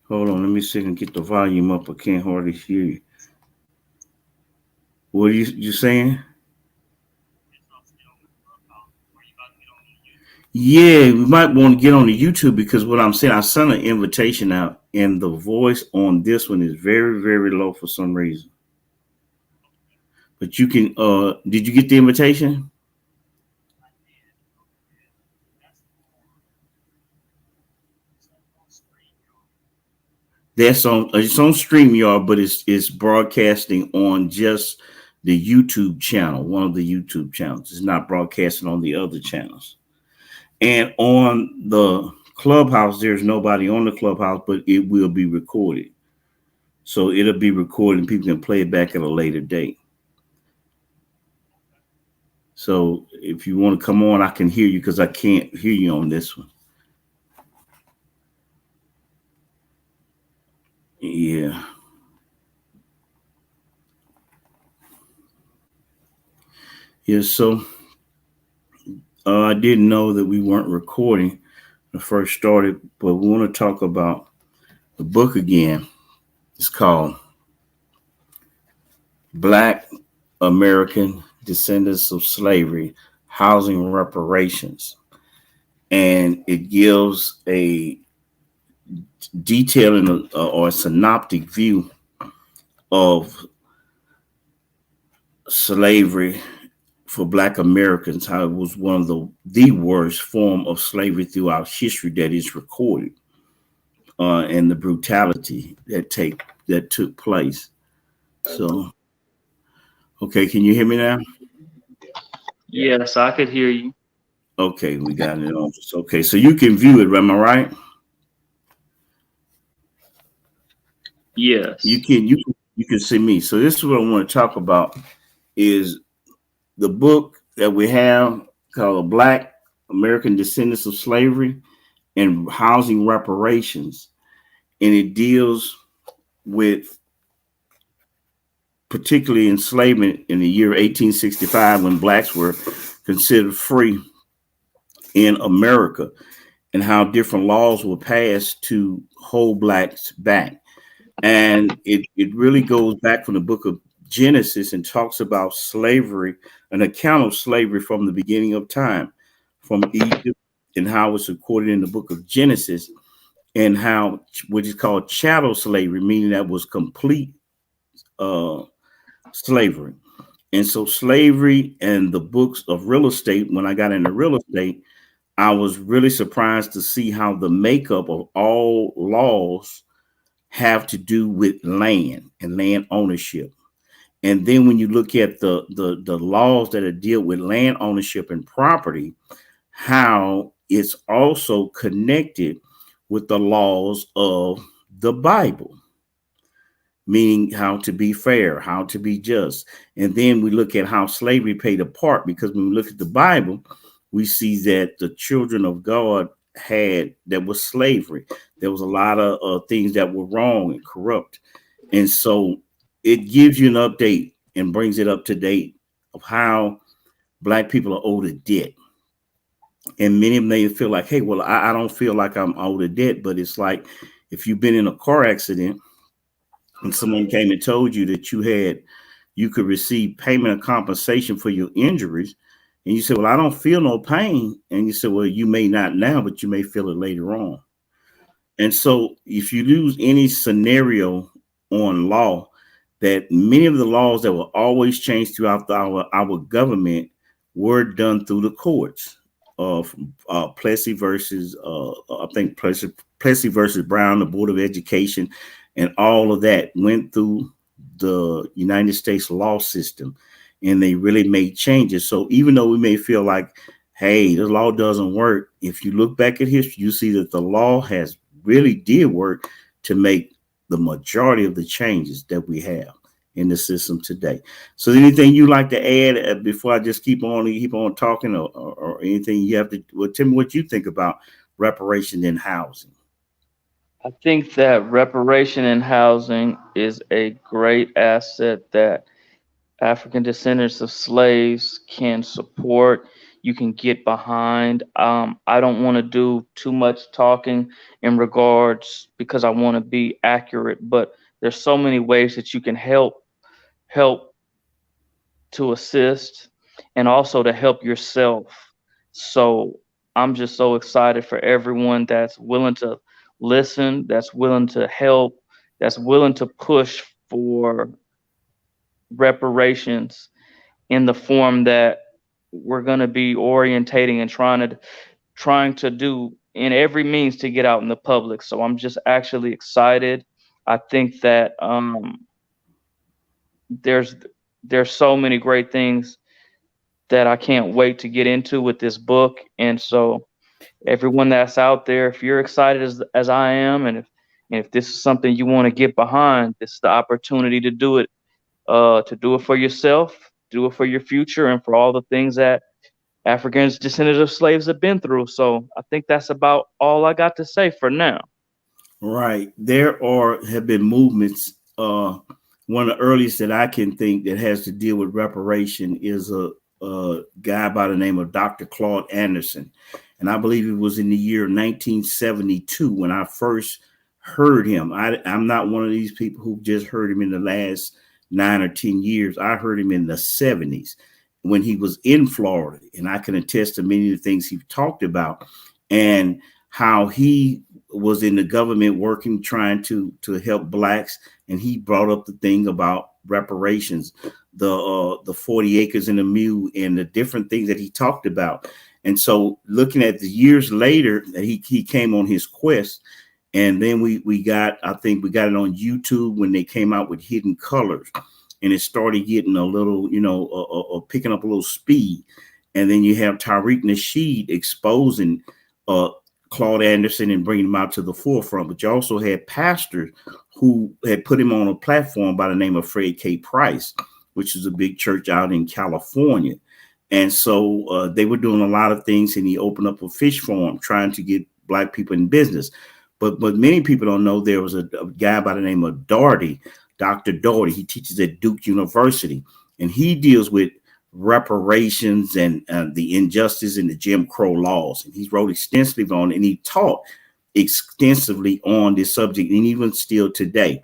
Hold on, let me see if I can get the volume up. I can't hardly hear you. What are you saying? Yeah, we might want to get on the YouTube because what I'm saying, I sent an invitation out, and the voice on this one is very, very low for some reason. But you can. Did you get the invitation? That's on. It's on Streamyard, but it's broadcasting on just the YouTube channel, one of the YouTube channels. It's not broadcasting on the other channels. And on the Clubhouse, there's nobody on the Clubhouse, but it will be recorded. So it'll be recorded and people can play it back at a later date. So if you want to come on, I can hear you because I can't hear you on this one. Yeah. Yeah. So I didn't know that we weren't recording when I first started, but we want to talk about the book again. It's called Black American Descendants of Slavery, Housing Reparations. And it gives a detailing or a synoptic view of slavery for Black Americans, how it was one of the worst form of slavery throughout history that is recorded, and the brutality that took place. So, okay, can you hear me now? Yes, I could hear you. Okay, we got it on. Okay, so you can view it, am I right? You Yes. can you can see me. So this is what I want to talk about is the book that we have called Black American Descendants of Slavery and Housing Reparations. And it deals with particularly enslavement in the year 1865 when blacks were considered free in America and how different laws were passed to hold blacks back. And it really goes back from the book of Genesis and talks about slavery, an account of slavery from the beginning of time, from Egypt, and how it's recorded in the book of Genesis, and how what is called chattel slavery, meaning that was complete uh, slavery. And so slavery and the books of real estate, when I got into real estate, I was really surprised to see how the makeup of all laws have to do with land and land ownership. And then when you look at the laws that are deal with land ownership and property, how it's also connected with the laws of the Bible, meaning how to be fair, how to be just. And then we look at how slavery played a part, because when we look at the Bible, we see that the children of God had that was slavery. There was a lot of things that were wrong and corrupt. And so it gives you an update and brings it up to date of how black people are owed a debt. And many of them may feel like, hey, well, I don't feel like I'm owed a debt, but it's like if you've been in a car accident and someone came and told you that you could receive payment of compensation for your injuries, and you said, well, I don't feel no pain. And you said, well, you may not now, but you may feel it later on. And so if you lose any scenario on law, that many of the laws that were always changed throughout our government were done through the courts of Plessy versus I think Plessy versus Brown, the Board of Education, and all of that went through the United States law system, and they really made changes. So even though we may feel like, hey, the law doesn't work, if you look back at history, you see that the law has really did work to make the majority of the changes that we have in the system today. So anything you like to add before I just keep on talking, or anything you have to, well, tell me what you think about reparation in housing. I think that reparation in housing is a great asset that African descendants of slaves can support. you can get behind. I don't want to do too much talking in regards because I want to be accurate, but there's so many ways that you can help to assist and also to help yourself. So I'm just so excited for everyone that's willing to listen, that's willing to help, that's willing to push for reparations in the form that we're going to be orientating and trying to do in every means to get out in the public. So I'm just actually excited. I think that there's there's so many great things that I can't wait to get into with this book. And so everyone that's out there, if you're excited as I am, and if this is something you want to get behind, this is the opportunity to do it for yourself, do it for your future, and for all the things that Africans descendants of slaves have been through. So I think that's about all I got to say for now. Right. There are have been movements. One of the earliest that I can think that has to deal with reparation is a guy by the name of Dr. Claude Anderson. And I believe it was in the year 1972 when I first heard him. I'm not one of these people who just heard him in the last 9 or 10 years. I heard him in the 70s when he was in Florida. And I can attest to many of the things he talked about and how he was in the government working, trying to help blacks. And he brought up the thing about reparations, the 40 acres and a mule and the different things that he talked about. And so looking at the years later that he came on his quest, and then we got, I think we got it on YouTube when they came out with Hidden Colors, and it started getting a little, picking up a little speed. And then you have Tariq Nasheed exposing Claude Anderson and bringing him out to the forefront. But you also had pastors who had put him on a platform by the name of Fred K. Price, which is a big church out in California. And so they were doing a lot of things, and he opened up a fish farm trying to get black people in business. But many people don't know there was a guy by the name of Daugherty, Dr. Daugherty. He teaches at Duke University, and he deals with reparations and the injustice in the Jim Crow laws. And he wrote extensively on it, and he taught extensively on this subject, and even still today.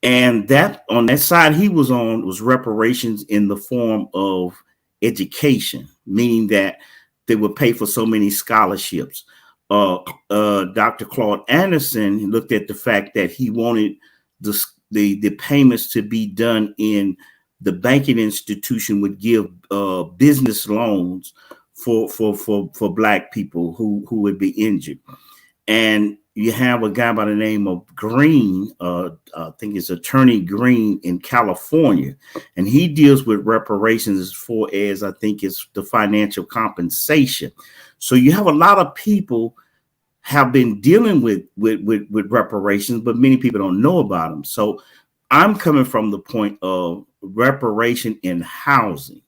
And that on that side he was on was reparations in the form of education, meaning that they would pay for so many scholarships. Dr. Claude Anderson looked at the fact that he wanted the payments to be done in the banking institution would give business loans for black people who would be injured. And you have a guy by the name of Green, I think it's Attorney Green in California, and he deals with reparations as far as I think it's the financial compensation. So you have a lot of people have been dealing with reparations, but many people don't know about them. So I'm coming from the point of reparation in housing,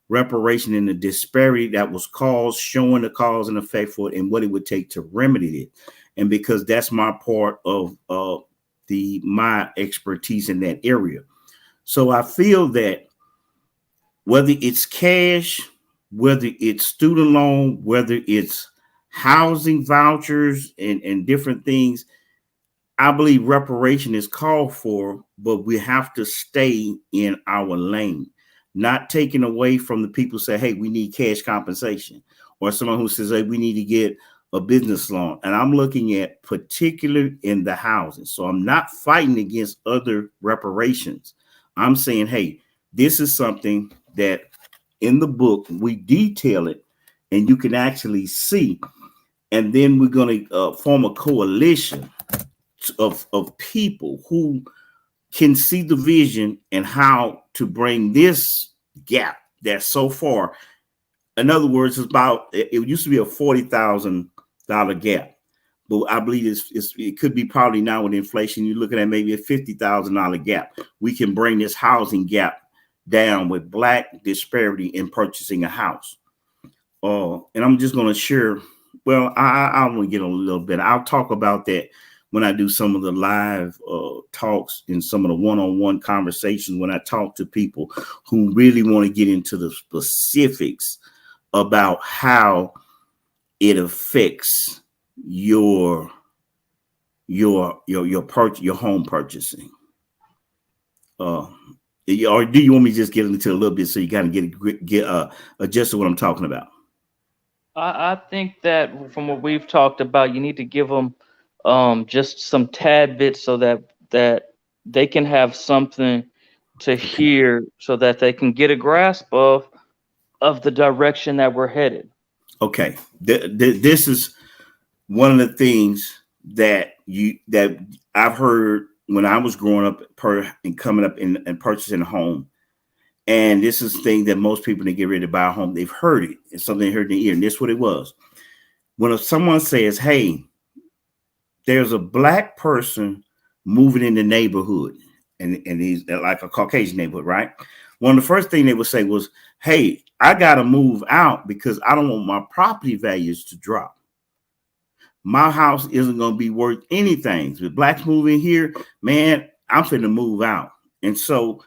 reparation in the disparity that was caused, showing the cause and effect for it, and what it would take to remedy it. And because that's my part of my expertise in that area. So I feel that whether it's cash, whether it's student loan, whether it's housing vouchers and different things, I believe reparation is called for, but we have to stay in our lane, not taking away from the people who say, hey, we need cash compensation, or someone who says, hey, we need to get a business loan. And I'm looking at particular in the housing. So I'm not fighting against other reparations. I'm saying, hey, this is something that in the book, we detail it and you can actually see. And then we're going to form a coalition of people who can see the vision and how to bring this gap that's so far. In other words, it used to be a $40,000 gap, but I believe it could be probably now with inflation, you're looking at maybe a $50,000 gap. We can bring this housing gap down with black disparity in purchasing a house. And I'm just going to share. Well, I want to get a little bit. I'll talk about that when I do some of the live talks and some of the one-on-one conversations when I talk to people who really want to get into the specifics about how it affects your your home purchasing. Uh, or do you want me to just get into a little bit so you kind of get adjust to what I'm talking about? I think that from what we've talked about, you need to give them just some tad bits so that they can have something to Okay. hear, so that they can get a grasp of the direction that we're headed. Okay. This is one of the things that I've heard when I was growing up and coming up and purchasing a home. And this is the thing that most people that get ready to buy a home, they've heard it. It's something they heard in the ear. And this is what it was. When someone says, hey, there's a black person moving in the neighborhood, and he's like a Caucasian neighborhood, right? One of the first thing they would say was, hey, I got to move out because I don't want my property values to drop. My house isn't going to be worth anything. With blacks moving here, man, I'm finna move out. And so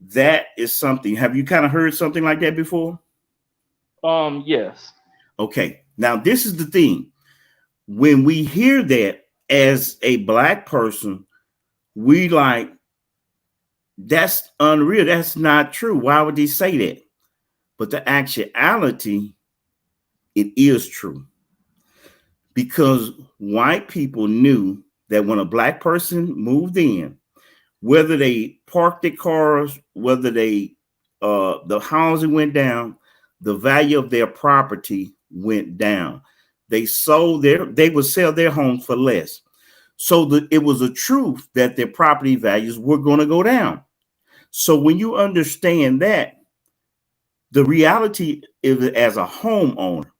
that is something. Have you kind of heard something like that before? Yes. Okay. Now, this is the thing. When we hear that as a black person, we like, that's unreal. That's not true. Why would they say that? But the actuality, it is true. Because white people knew that when a black person moved in, whether they parked their cars, whether they the housing went down, the value of their property went down. They would sell their homes for less. So it was a truth that their property values were going to go down. So when you understand that, the reality is, as a homeowner,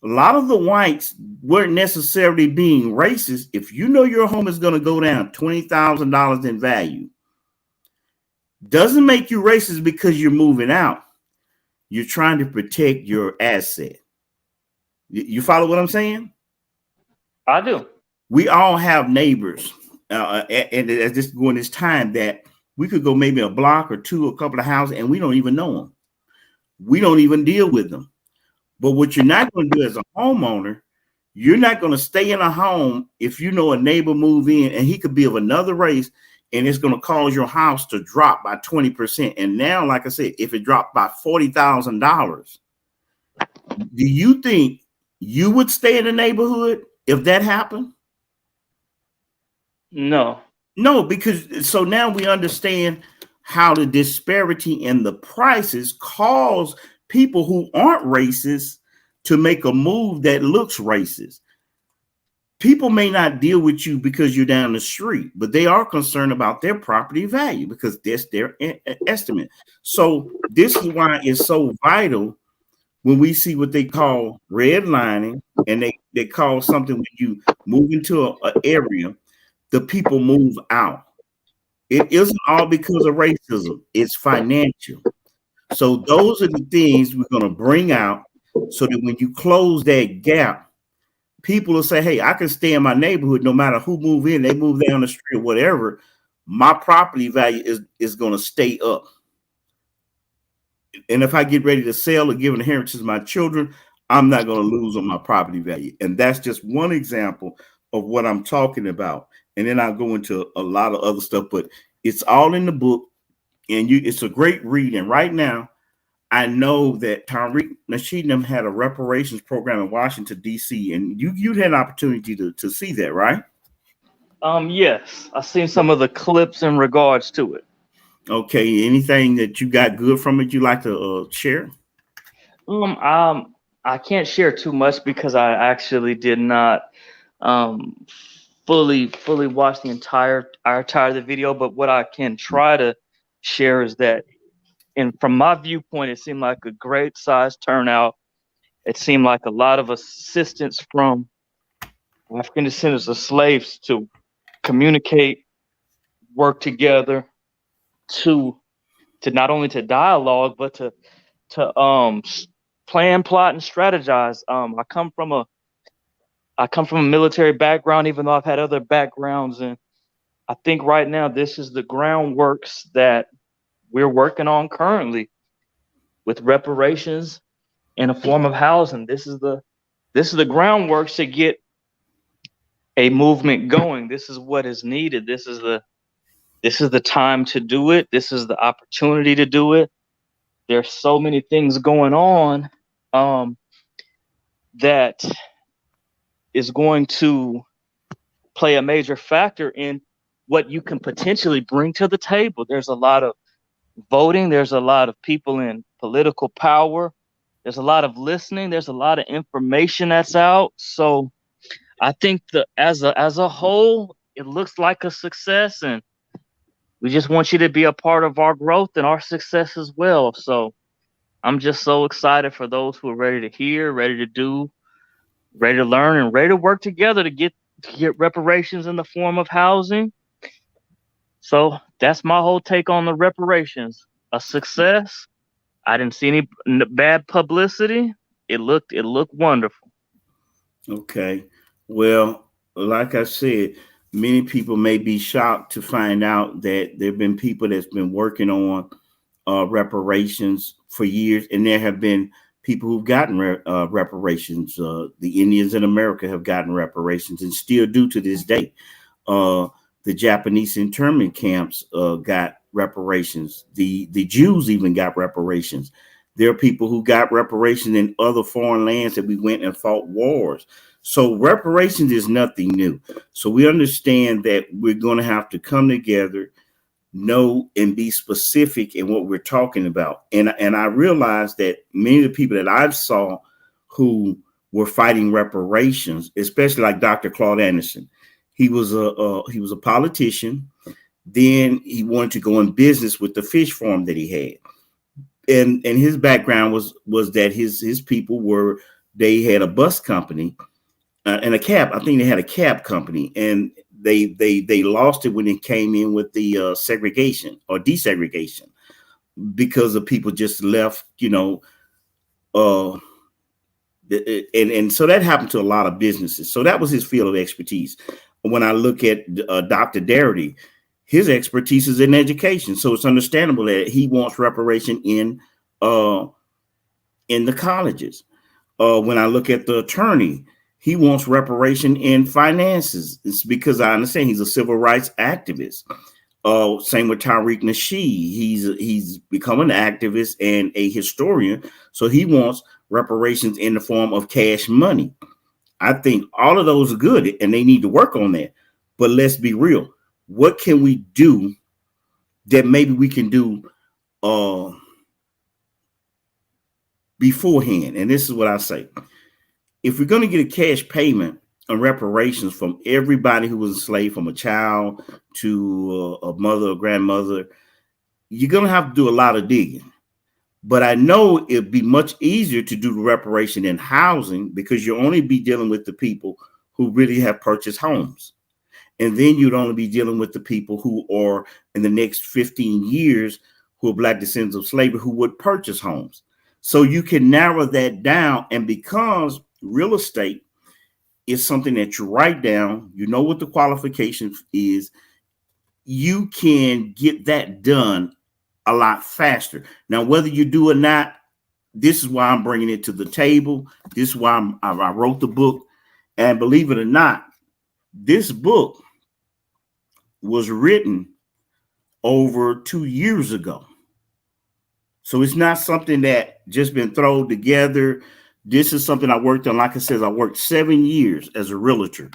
a lot of the whites weren't necessarily being racist. If you know your home is going to go down $20,000 in value, doesn't make you racist because you're moving out. You're trying to protect your asset. You follow what I'm saying? I do. We all have neighbors, and at this going this time that we could go maybe a block or two, a couple of houses, and we don't even know them. We don't even deal with them. But what you're not going to do as a homeowner, you're not going to stay in a home if you know a neighbor move in and he could be of another race, and it's going to cause your house to drop by 20%. And now, like I said, if it dropped by $40,000, do you think you would stay in the neighborhood if that happened? No. No, because so now we understand how the disparity in the prices cause people who aren't racist to make a move that looks racist. People may not deal with you because you're down the street, but they are concerned about their property value because that's their estimate. So this is why it's so vital when we see what they call redlining, and they call something when you move into an area, the people move out. It isn't all because of racism, it's financial. So those are the things we're going to bring out so that when you close that gap, people will say, hey, I can stay in my neighborhood no matter who move in, they move down the street or whatever. My property value is going to stay up. And if I get ready to sell or give an inheritance to my children, I'm not going to lose on my property value. And that's just one example of what I'm talking about. And then I'll go into a lot of other stuff, but it's all in the book, and it's a great read. And right now, I know that Tariq Nasheed had a reparations program in Washington, D.C., and you had an opportunity to see that, right? Yes, I've seen some of the clips in regards to it. Okay. Anything that you got good from it you like to share? Um, um, I can't share too much because I actually did not um fully watch the entire of the video. But what I can try to share is that, and from my viewpoint, it seemed like a great size turnout. It seemed like a lot of assistance from African descendants of slaves to communicate, work together, to not only to dialogue but to plan, plot, and strategize. I come from a military background, even though I've had other backgrounds, and I think right now this is the groundworks that we're working on currently with reparations in a form of housing. This is the groundwork to get a movement going. This is what is needed. This is the time to do it. This is the opportunity to do it. There's so many things going on, um, that is going to play a major factor in what you can potentially bring to the table. There's a lot of voting. There's a lot of people in political power. There's a lot of listening. There's a lot of information that's out. So I think that as a whole, it looks like a success, and we just want you to be a part of our growth and our success as well. So I'm just so excited for those who are ready to hear, ready to do, ready to learn, and ready to work together to get reparations in the form of housing. So that's my whole take on the reparations. A success. I didn't see any bad publicity. It looked wonderful. Okay. Well, like I said, many people may be shocked to find out that there have been people that's been working on reparations for years, and there have been people who've gotten reparations. The Indians in America have gotten reparations and still do to this day. Uh, the Japanese internment camps got reparations. The Jews even got reparations. There are people who got reparations in other foreign lands that we went and fought wars. So reparations is nothing new. So we understand that we're going to have to come together, know and be specific in what we're talking about. And I realized that many of the people that I've saw who were fighting reparations, especially like Dr. Claude Anderson, he was a politician. Then he wanted to go in business with the fish farm that he had. And his background was that his people were, they had a bus company and a cab. I think they had a cab company, and they lost it when it came in with the segregation or desegregation, because of people just left, uh, and so that happened to a lot of businesses. So that was his field of expertise. When I look at Dr. Darity, his expertise is in education, so it's understandable that he wants reparation uh, in the colleges. When I look at the attorney, he wants reparation in finances. It's because I understand he's a civil rights activist. Same with Tariq Nasheed. He's become an activist and a historian, so he wants reparations in the form of cash money. I think all of those are good, and they need to work on that. But let's be real. What can we do that maybe we can do beforehand? And this is what I say. If we're going to get a cash payment on reparations from everybody who was enslaved, from a child to a mother or grandmother, you're going to have to do a lot of digging. But I know it'd be much easier to do the reparation in housing, because you only be dealing with the people who really have purchased homes. And then you'd only be dealing with the people who are in the next 15 years who are Black descendants of slavery who would purchase homes. So you can narrow that down. And because real estate is something that you write down, you know what the qualification is, you can get that done a lot faster. Now, whether you do or not, this is why I'm bringing it to the table. This is why I wrote the book. And believe it or not, this book was written over 2 years ago. So it's not something that just been thrown together. This is something I worked on. Like I said, I worked 7 years as a realtor,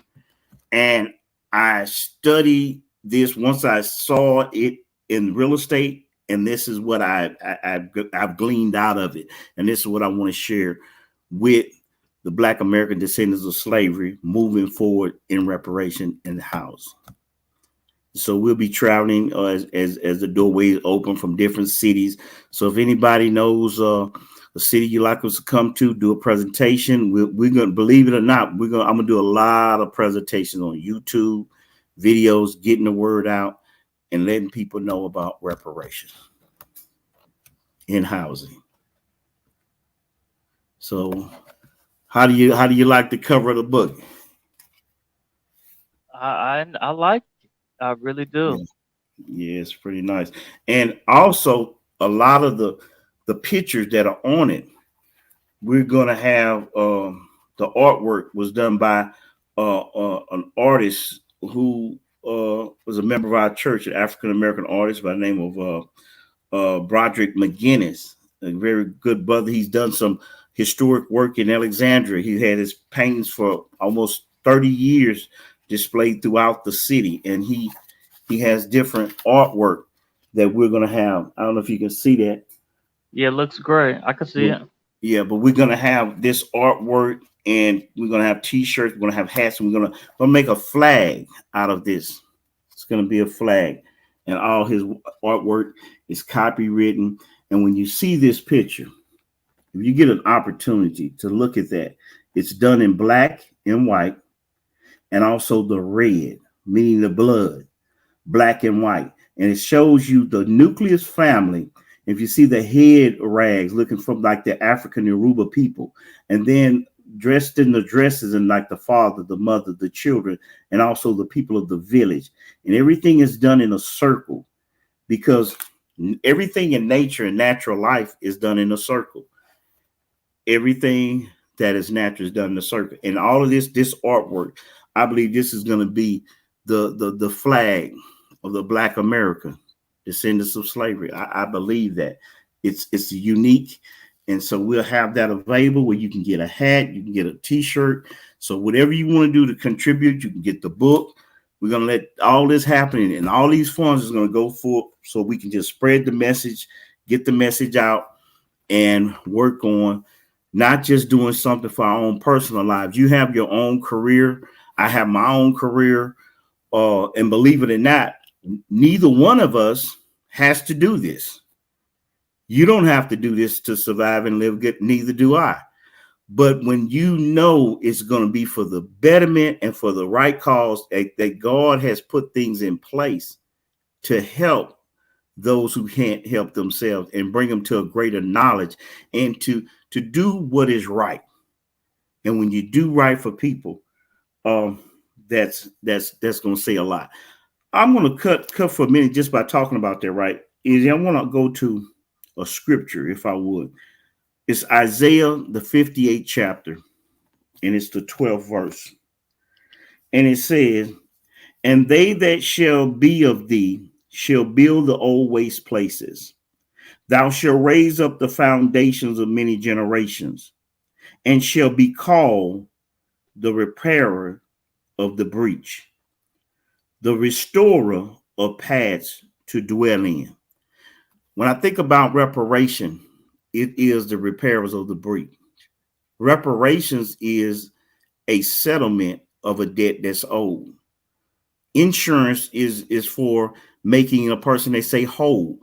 and I studied this once I saw it in real estate. And this is what I've gleaned out of it. And this is what I want to share with the Black American descendants of slavery moving forward in reparation and house. So we'll be traveling as the doorways open from different cities. So if anybody knows a city you like us to come to, do a presentation. We're gonna, believe it or not, I'm gonna do a lot of presentations on YouTube, videos, getting the word out and letting people know about reparations in housing. So how do you like the cover of the book? I like it. I really do. Yeah. Yeah, it's pretty nice. And also a lot of the pictures that are on it we're gonna have the artwork was done by an artist who was a member of our church, an African American artist by the name of Broderick McGinnis, a very good brother. He's done some historic work in Alexandria. He had his paintings for almost 30 years displayed throughout the city, and he has different artwork that we're gonna have. I don't know if you can see that. Yeah, it looks great. I can see Yeah, it. yeah, but we're gonna have this artwork, and we're gonna have T-shirts. We're gonna have hats, and we're gonna make a flag out of this. It's gonna be a flag, and all his artwork is copywritten. And when you see this picture, if you get an opportunity to look at that, it's done in black and white, and also the red, meaning the blood, black and white. And it shows you the nucleus family. If you see the head rags looking from like the African Yoruba people, and then dressed in the dresses and like the father, the mother, the children, and also the people of the village. And everything is done in a circle because everything in nature and natural life is done in a circle. Everything that is natural is done in a circle. And all of this artwork, I believe this is going to be the flag of the Black America, descendants of slavery. I believe that it's unique, and so we'll have that available where you can get a hat, you can get a T-shirt. So whatever you want to do to contribute, you can get the book. We're gonna let all this happen, and all these funds is gonna go for so we can just spread the message, get the message out, and work on not just doing something for our own personal lives. You have your own career. I have my own career. And believe it or not, neither one of us has to do this. You don't have to do this to survive and live good. Neither do I. But when you know it's going to be for the betterment and for the right cause, that God has put things in place to help those who can't help themselves and bring them to a greater knowledge and to do what is right. And when you do right for people, um, that's going to say a lot. I'm going to cut for a minute just by talking about that. Right? Is I want to go to a scripture if I would. It's Isaiah the 58th chapter, and it's the 12th verse, and it says, "And they that shall be of thee shall build the old waste places. Thou shalt raise up the foundations of many generations, and shall be called the repairer of the breach, the restorer of paths to dwell in." When I think about reparation, it is the repairers of the breach. Reparations is a settlement of a debt that's owed. Insurance is for making a person, they say, whole.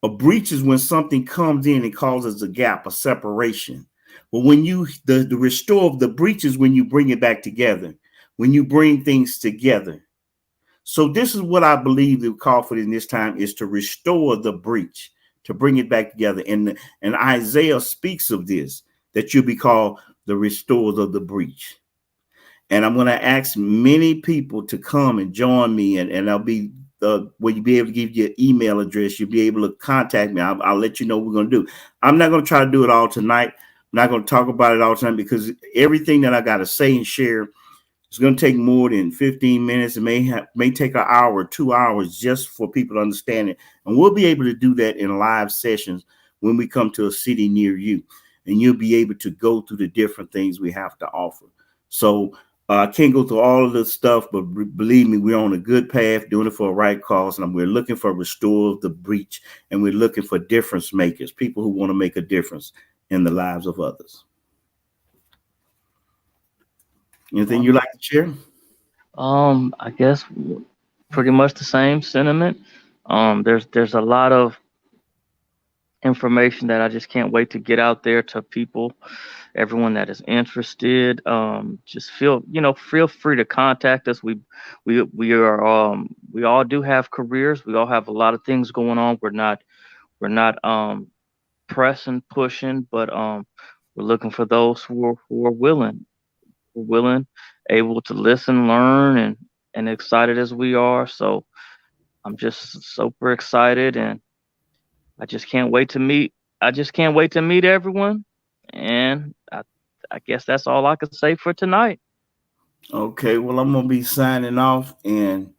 A breach is when something comes in and causes a gap, a separation. But when you the restore of the breach is when you bring it back together, when you bring things together. So this is what I believe the call for in this time is to restore the breach, to bring it back together. And Isaiah speaks of this, that you'll be called the restorers of the breach. And I'm going to ask many people to come and join me, and I'll be will you be able to give your email address? You'll be able to contact me. I'll let you know what we're going to do. I'm not going to try to do it all tonight. I'm not going to talk about it all tonight because everything that I got to say and share it's going to take more than 15 minutes. It may take an hour, 2 hours just for people to understand it. And we'll be able to do that in live sessions when we come to a city near you. And you'll be able to go through the different things we have to offer. So I can't go through all of this stuff, but believe me, we're on a good path, doing it for a right cause. And we're looking for restore of the breach. And we're looking for difference makers, people who want to make a difference in the lives of others. Anything you Um, like to share? I guess pretty much the same sentiment. There's a lot of information that I just can't wait to get out there to people, everyone that is interested. Just feel free to contact us. We all do have careers. We all have a lot of things going on. We're not pressing, pushing, but we're looking for those who are willing, able to listen, learn, and excited as we are. So I'm just super excited, and I just can't wait to meet. I just can't wait to meet everyone, and I guess that's all I could say for tonight. Okay, well, I'm gonna be signing off, and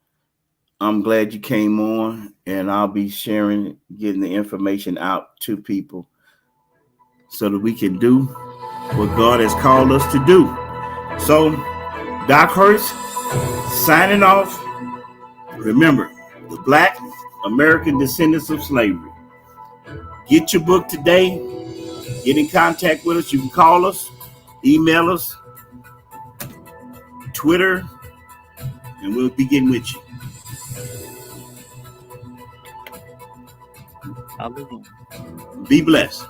I'm glad you came on, and I'll be sharing, getting the information out to people so that we can do what God has called us to do. So, Doc Hurst signing off. Remember, the Black American Descendants of Slavery. Get your book today. Get in contact with us. You can call us, email us, Twitter, and we'll be getting with you. Hallelujah. Be blessed.